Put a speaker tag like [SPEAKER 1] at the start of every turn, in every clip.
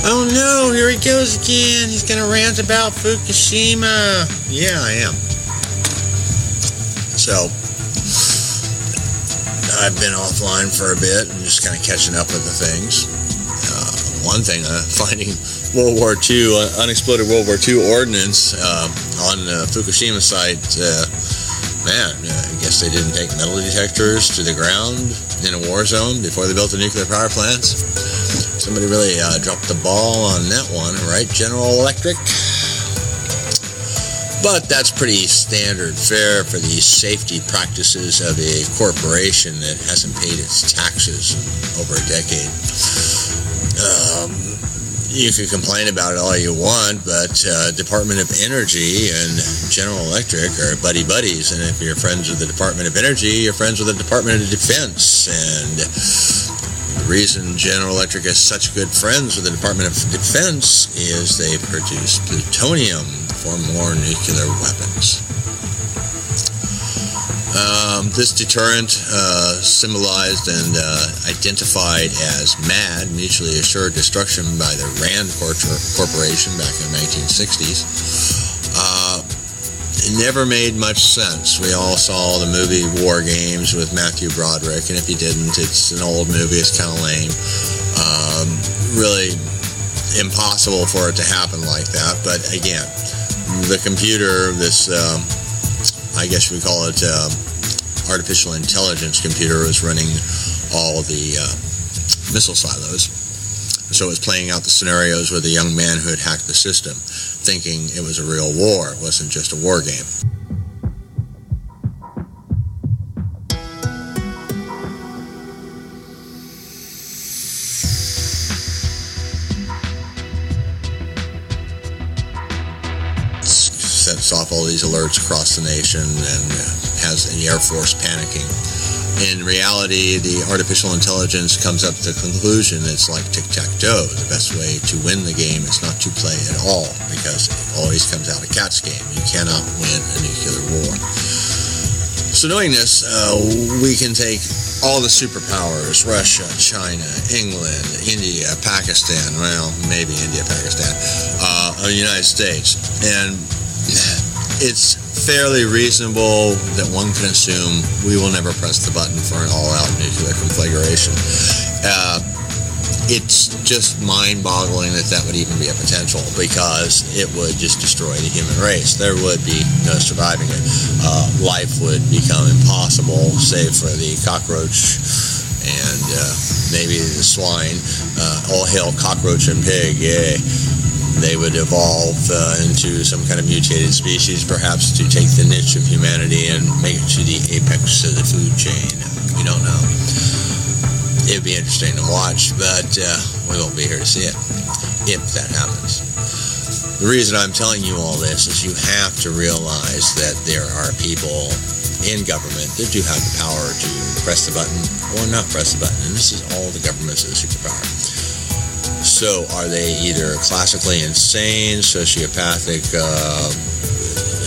[SPEAKER 1] Oh no, here he goes again. He's going to rant about Fukushima. Yeah, I am. So, I've been offline for a bit and just kind of catching up with the things. One thing, finding World War II, unexploded World War II ordnance on the Fukushima site. I guess they didn't take metal detectors to the ground in a war zone before they built the nuclear power plants. Somebody really dropped the ball on that one, right, General Electric? But that's pretty standard fare for the safety practices of a corporation that hasn't paid its taxes in over a decade. You can complain about it all you want, but Department of Energy and General Electric are buddy-buddies, and if you're friends with the Department of Energy, you're friends with the Department of Defense, and the reason General Electric is such good friends with the Department of Defense is they produce plutonium for more nuclear weapons. This deterrent, symbolized and identified as MAD, mutually assured destruction by the RAND Corporation back in the 1960s, it never made much sense. We all saw the movie War Games with Matthew Broderick, and if you didn't, it's an old movie, it's kind of lame. Really impossible for it to happen like that, but again, the computer, this, I guess we call it artificial intelligence computer, was running all the missile silos. So it was playing out the scenarios with a young man who had hacked the system, thinking it was a real war. It wasn't just a war game. Sets off all these alerts across the nation and has the Air Force panicking. In reality, the artificial intelligence comes up to the conclusion it's like tic-tac-toe. The best way to win the game is not to play at all, because it always comes out a cat's game. You cannot win a nuclear war. So knowing this, we can take all the superpowers, Russia, China, England, India, Pakistan, well, maybe India, Pakistan, the United States, and it's fairly reasonable that one can assume we will never press the button for an all-out nuclear conflagration. It's just mind-boggling that would even be a potential, because it would just destroy the human race. There would be no surviving it. Life would become impossible, save for the cockroach and maybe the swine. All hail cockroach and pig, yay. They would evolve into some kind of mutated species, perhaps to take the niche of humanity and make it to the apex of the food chain. We don't know. It would be interesting to watch, but we won't be here to see it, if that happens. The reason I'm telling you all this is you have to realize that there are people in government that do have the power to press the button or not press the button, and this is all the governments of the superpower. So are they either classically insane, sociopathic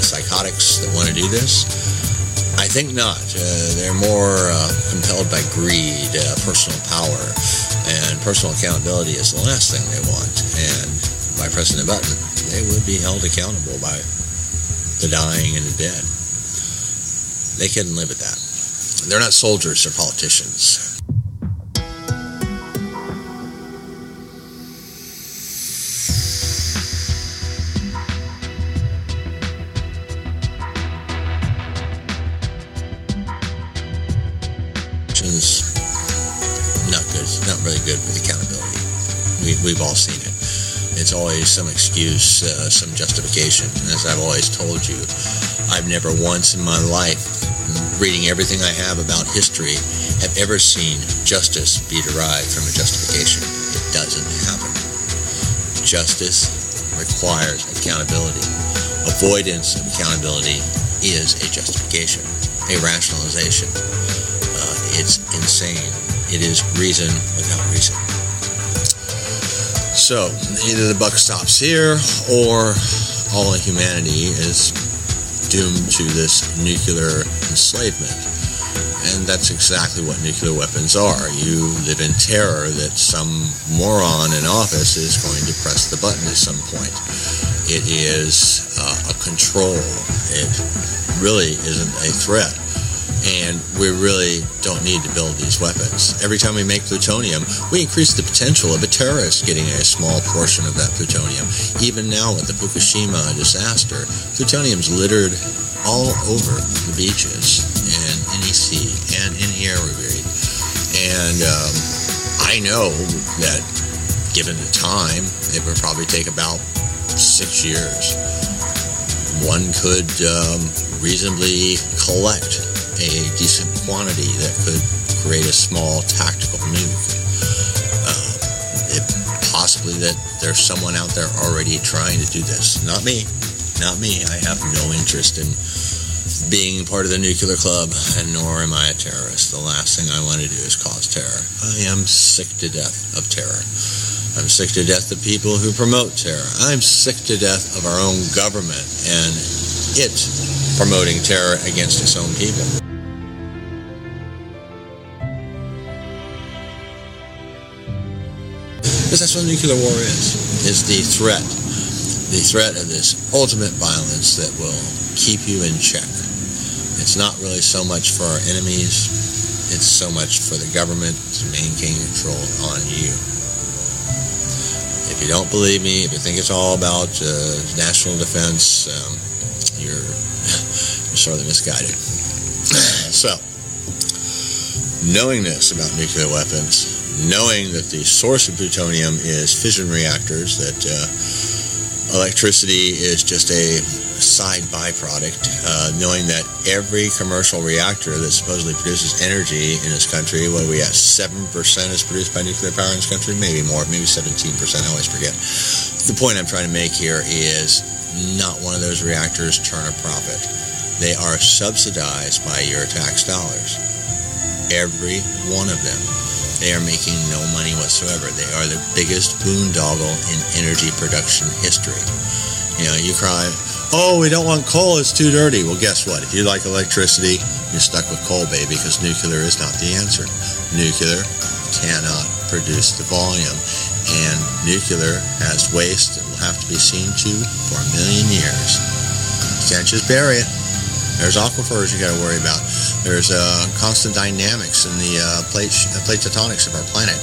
[SPEAKER 1] psychotics that want to do this? I think not. They're more compelled by greed, personal power, and personal accountability is the last thing they want. And by pressing the button, they would be held accountable by the dying and the dead. They couldn't live with that. They're not soldiers, they're politicians. Not good. It's not really good with accountability. We've all seen it. It's always some excuse, some justification. And as I've always told you, I've never once in my life, reading everything I have about history, have ever seen justice be derived from a justification. It doesn't happen. Justice requires accountability. Avoidance of accountability is a justification, a rationalization. It's insane. It is reason without reason. So, either the buck stops here, or all of humanity is doomed to this nuclear enslavement. And And that's exactly what nuclear weapons are. You live in terror that some moron in office is going to press the button at some point. It is a control. It really isn't a threat. And we really don't need to build these weapons. Every time we make plutonium, we increase the potential of a terrorist getting a small portion of that plutonium. Even now with the Fukushima disaster, plutonium's littered all over the beaches and any sea and any air we breathe. And I know that given the time, it would probably take about 6 years. One could reasonably collect a decent quantity that could create a small tactical nuke. Possibly that there's someone out there already trying to do this. Not me. Not me. I have no interest in being part of the nuclear club, and nor am I a terrorist. The last thing I want to do is cause terror. I am sick to death of terror. I'm sick to death of people who promote terror. I'm sick to death of our own government and it promoting terror against its own people. Because that's what nuclear war is the threat of this ultimate violence that will keep you in check. It's not really so much for our enemies, it's so much for the government to maintain control on you. If you don't believe me, if you think it's all about national defense, you're sorely misguided. So, knowing this about nuclear weapons, knowing that the source of plutonium is fission reactors, that electricity is just a side byproduct, knowing that every commercial reactor that supposedly produces energy in this country, what are we at, 7% is produced by nuclear power in this country, maybe more, maybe 17%, I always forget. The point I'm trying to make here is not one of those reactors turn a profit. They are subsidized by your tax dollars. Every one of them. They are making no money whatsoever. They are the biggest boondoggle in energy production history. You know, you cry, oh, we don't want coal, it's too dirty. Well, guess what? If you like electricity, you're stuck with coal, baby, because nuclear is not the answer. Nuclear cannot produce the volume. And nuclear has waste that will have to be seen to for 1 million years. You can't just bury it. There's aquifers you got to worry about. There's constant dynamics in the plate tectonics of our planet.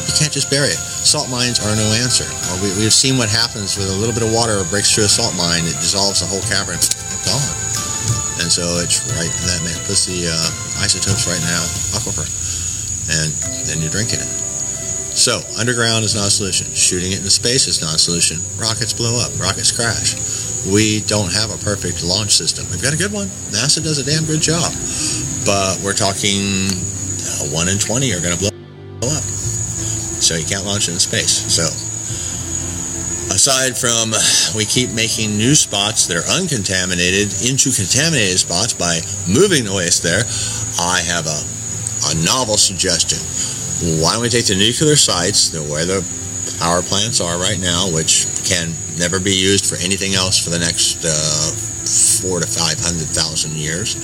[SPEAKER 1] You can't just bury it. Salt mines are no answer. We've seen what happens with a little bit of water breaks through a salt mine. It dissolves the whole cavern. It's gone. And so it's right in that man puts the isotopes right now aquifer, and then you're drinking it. So underground is not a solution. Shooting it into space is not a solution. Rockets blow up. Rockets crash. We don't have a perfect launch system. We've got a good one. NASA does a damn good job. But we're talking 1 in 20 are going to blow up. So you can't launch it in space. So aside from we keep making new spots that are uncontaminated into contaminated spots by moving the waste there, I have a novel suggestion. Why don't we take the nuclear sites, where the power plants are right now, which can never be used for anything else for the next 400,000 to 500,000 years,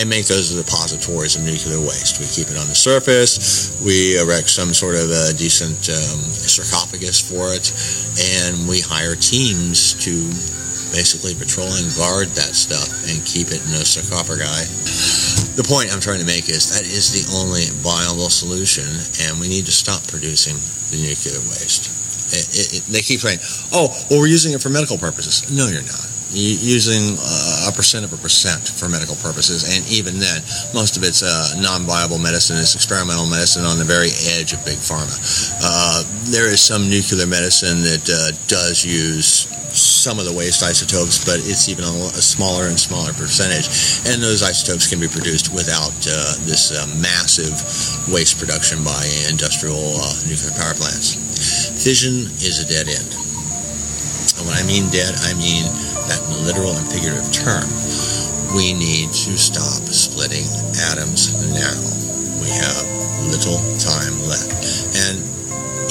[SPEAKER 1] and make those depositories of nuclear waste. We keep it on the surface, we erect some sort of a decent sarcophagus for it, and we hire teams to basically patrol and guard that stuff and keep it in a sarcophagi. The point I'm trying to make is that is the only viable solution, and we need to stop producing the nuclear waste. They keep saying, oh, well, we're using it for medical purposes. No, you're not. You're using a percent of a percent for medical purposes, and even then, most of it's non-viable medicine. It's experimental medicine on the very edge of big pharma. There is some nuclear medicine that does use some of the waste isotopes, but it's even a smaller and smaller percentage, and those isotopes can be produced without this massive waste production by industrial nuclear power plants. Fission is a dead end. And when I mean dead, I mean that in a literal and figurative term. We need to stop splitting atoms now. We have little time left, and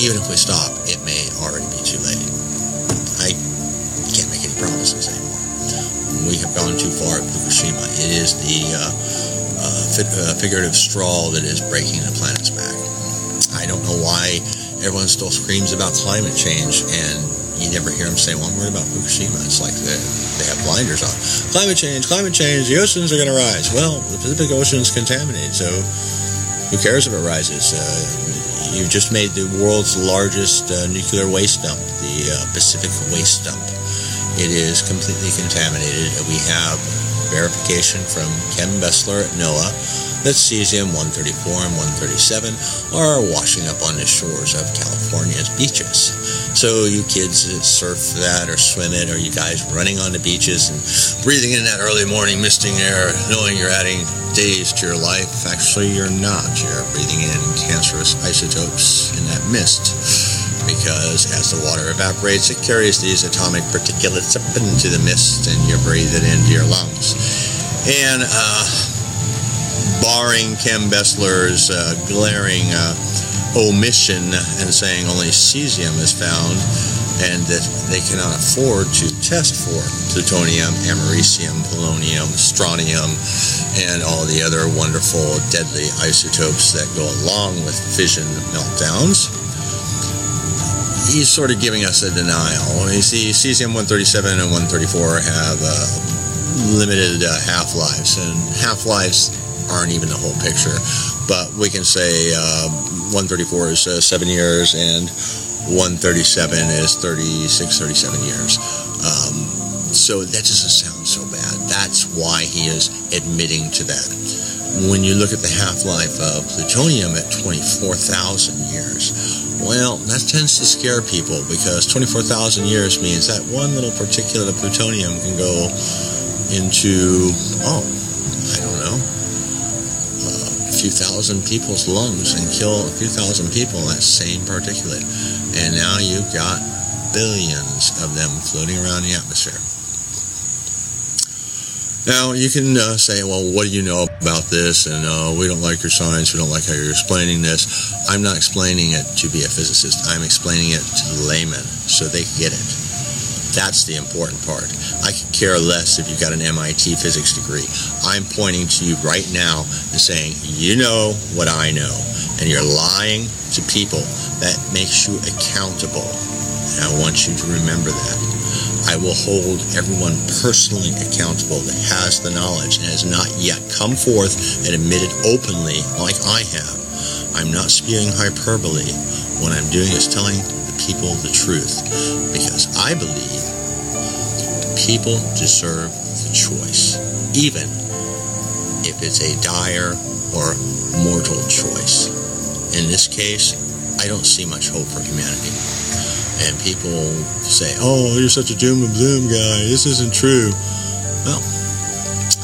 [SPEAKER 1] even if we stop, it may already be too late. I can't make any promises anymore. We have gone too far at Fukushima. It is the figurative straw that is breaking the planet's back. I don't know why everyone still screams about climate change, and you never hear them say, well, I'm worried about Fukushima. It's like they have blinders on. Climate change, the oceans are going to rise. Well, the Pacific Ocean is contaminated, so who cares if it rises? You just made the world's largest nuclear waste dump, the Pacific waste dump. It is completely contaminated. We have verification from Ken Bessler at NOAA that cesium-134 and 137 are washing up on the shores of California's beaches. So you kids that surf that or swim it, or you guys running on the beaches and breathing in that early morning misting air, knowing you're adding days to your life, actually you're not. You're breathing in cancerous isotopes in that mist, because as the water evaporates, it carries these atomic particulates up into the mist, and you breathe it into your lungs. And barring Ken Bessler's glaring omission and saying only cesium is found, and that they cannot afford to test for plutonium, americium, polonium, strontium, and all the other wonderful deadly isotopes that go along with fission meltdowns. He's sort of giving us a denial. You see, cesium-137 and 134 have limited half-lives, and half-lives aren't even the whole picture. But we can say 134 is 7 years, and 137 is 36, 37 years. So that doesn't sound so bad. That's why he is admitting to that. When you look at the half-life of plutonium at 24,000 years, well, that tends to scare people, because 24,000 years means that one little particulate of plutonium can go into, I don't know, a few thousand people's lungs and kill a few thousand people in that same particulate. And now you've got billions of them floating around the atmosphere. Now, you can say, well, what do you know about this? And we don't like your science. We don't like how you're explaining this. I'm not explaining it to be a physicist. I'm explaining it to the layman so they get it. That's the important part. I could care less if you've got an MIT physics degree. I'm pointing to you right now and saying, you know what I know, and you're lying to people. That makes you accountable. And I want you to remember that. I will hold everyone personally accountable that has the knowledge and has not yet come forth and admitted openly like I have. I'm not spewing hyperbole. What I'm doing is telling the people the truth, because I believe people deserve the choice, even if it's a dire or mortal choice. In this case, I don't see much hope for humanity. And people say, oh, you're such a doom and gloom guy. This isn't true. Well,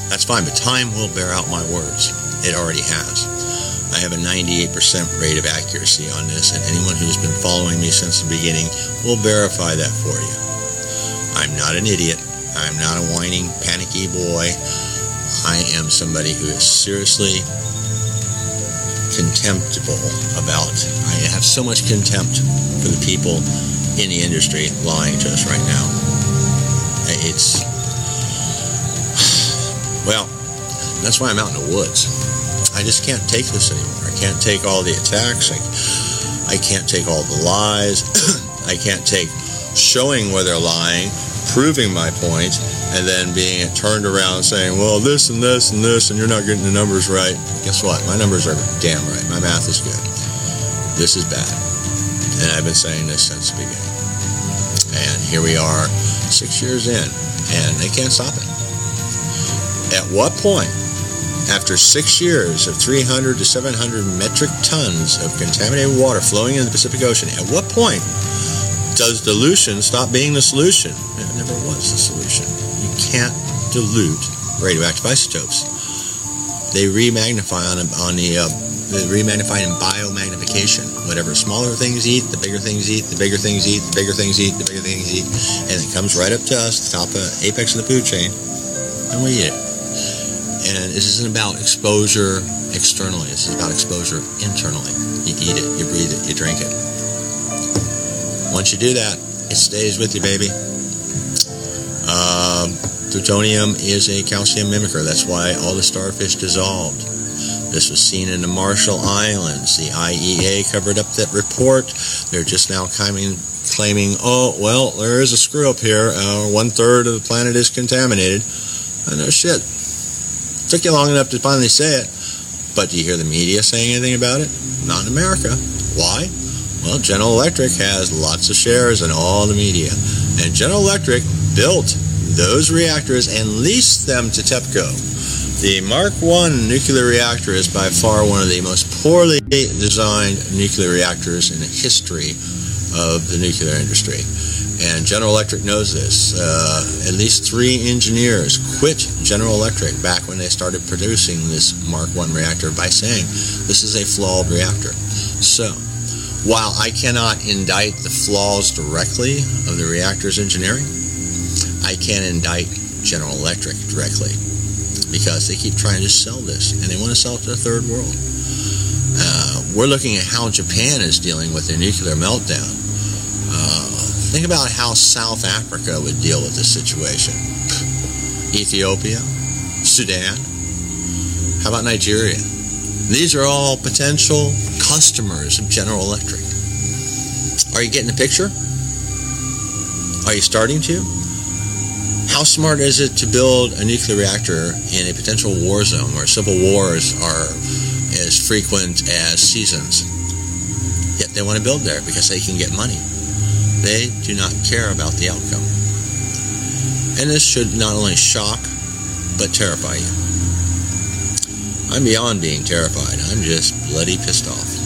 [SPEAKER 1] that's fine, but time will bear out my words. It already has. I have a 98% rate of accuracy on this, and anyone who's been following me since the beginning will verify that for you. I'm not an idiot. I'm not a whining, panicky boy. I am somebody who is seriously contemptible about. I have so much contempt for the people in the industry lying to us right now. It's, well, that's why I'm out in the woods. I just can't take this anymore. I can't take all the attacks. I can't take all the lies. I can't take showing where they're lying, proving my point, and then being turned around saying, well, this and this and this, and you're not getting the numbers right. Guess what? My numbers are damn right. My math is good. This is bad. And I've been saying this since the beginning. And here we are 6 years in, and they can't stop it. At what point, after 6 years of 300 to 700 metric tons of contaminated water flowing into the Pacific Ocean, at what point does dilution stop being the solution? It never was the solution. You can't dilute radioactive isotopes. They remagnify they remagnify in biomagnification. Whatever smaller things eat, the bigger things eat, the bigger things eat, the bigger things eat, the bigger things eat, and it comes right up to us, the top of apex of the food chain, and we eat it. And this isn't about exposure externally. This is about exposure internally. You eat it, you breathe it, you drink it. Once you do that, it stays with you, baby. Plutonium is a calcium mimicker. That's why all the starfish dissolved. This was seen in the Marshall Islands. The IEA covered up that report. They're just now claiming, oh, well, there is a screw-up here. 1/3 of the planet is contaminated. No shit. Took you long enough to finally say it. But do you hear the media saying anything about it? Not in America. Why? Well, General Electric has lots of shares in all the media. And General Electric built those reactors and leased them to TEPCO. The Mark I nuclear reactor is by far one of the most poorly designed nuclear reactors in the history of the nuclear industry. And General Electric knows this. At least 3 engineers quit General Electric back when they started producing this Mark I reactor by saying this is a flawed reactor. So, while I cannot indict the flaws directly of the reactor's engineering, I can indict General Electric directly, because they keep trying to sell this, and they want to sell it to the third world. We're looking at how Japan is dealing with their nuclear meltdown. Think about how South Africa would deal with this situation. Ethiopia, Sudan, how about Nigeria? These are all potential customers of General Electric. Are you getting the picture? Are you starting to? How smart is it to build a nuclear reactor in a potential war zone where civil wars are as frequent as seasons? Yet they want to build there because they can get money. They do not care about the outcome. And this should not only shock, but terrify you. I'm beyond being terrified. I'm just bloody pissed off.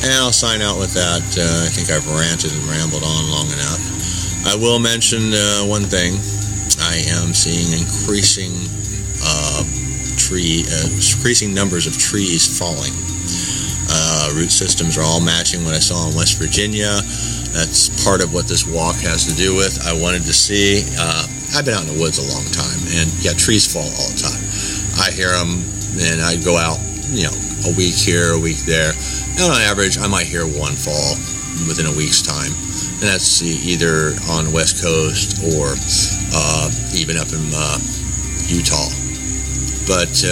[SPEAKER 1] And I'll sign out with that. I think I've ranted and rambled on long enough. I will mention one thing. I am seeing increasing numbers of trees falling. Root systems are all matching what I saw in West Virginia. That's part of what this walk has to do with. I wanted to see. I've been out in the woods a long time, and yeah, trees fall all the time. I hear them, and I go out, a week here, a week there, and on average, I might hear one fall within a week's time. And that's either on the West Coast or even up in Utah. But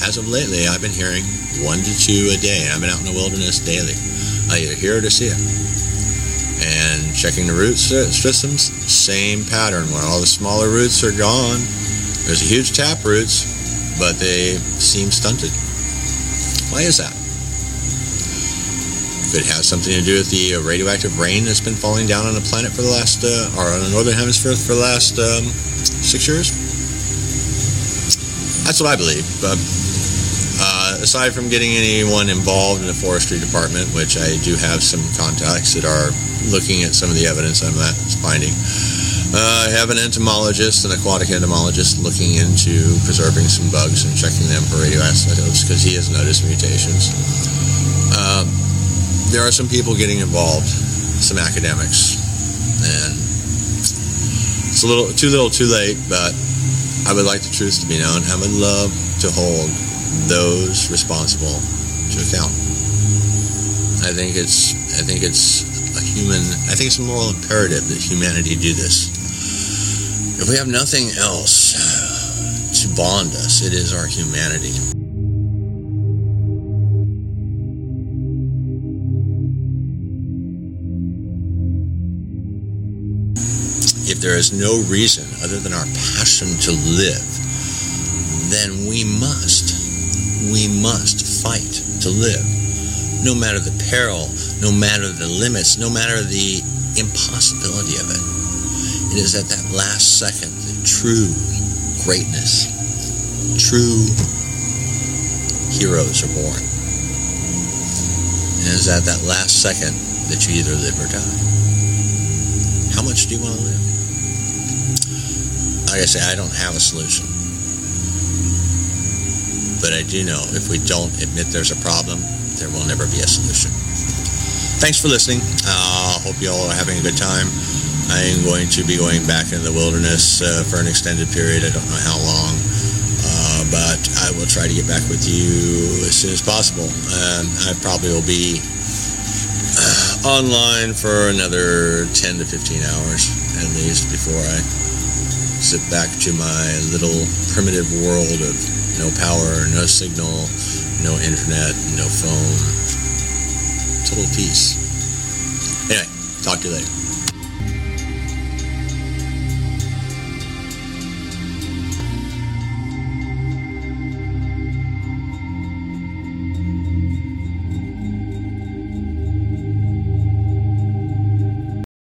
[SPEAKER 1] as of lately, I've been hearing 1 to 2 a day. I've been out in the wilderness daily. I either hear it or see it. And checking the root systems, same pattern. Where all the smaller roots are gone, there's a huge tap roots, but they seem stunted. Why is that? Could it have something to do with the radioactive rain that's been falling down on the planet for the last, or on the northern hemisphere for the last 6 years? That's what I believe. But aside from getting anyone involved in the forestry department, which I do have some contacts that are looking at some of the evidence I'm finding, I have an entomologist, an aquatic entomologist, looking into preserving some bugs and checking them for radioisotopes because he has noticed mutations. There are some people getting involved, some academics, and it's a little too late, but I would like the truth to be known. I would love to hold those responsible to account. I think it's a moral imperative that humanity do this. If we have nothing else to bond us, it is our humanity. If there is no reason other than our passion to live, then we must fight to live. No matter the peril, no matter the limits, no matter the impossibility of it. It is at that last second that true greatness, true heroes are born. And it is at that last second that you either live or die. How much do you want to live? Like I say, I don't have a solution. But I do know if we don't admit there's a problem, there will never be a solution. Thanks for listening. Hope you all are having a good time. I am going to be going back into the wilderness for an extended period. I don't know how long. But I will try to get back with you as soon as possible. I probably will be online for another 10 to 15 hours at least before I sit back to my little primitive world of no power, no signal, no internet, no phone. Total peace. Anyway, talk to you later.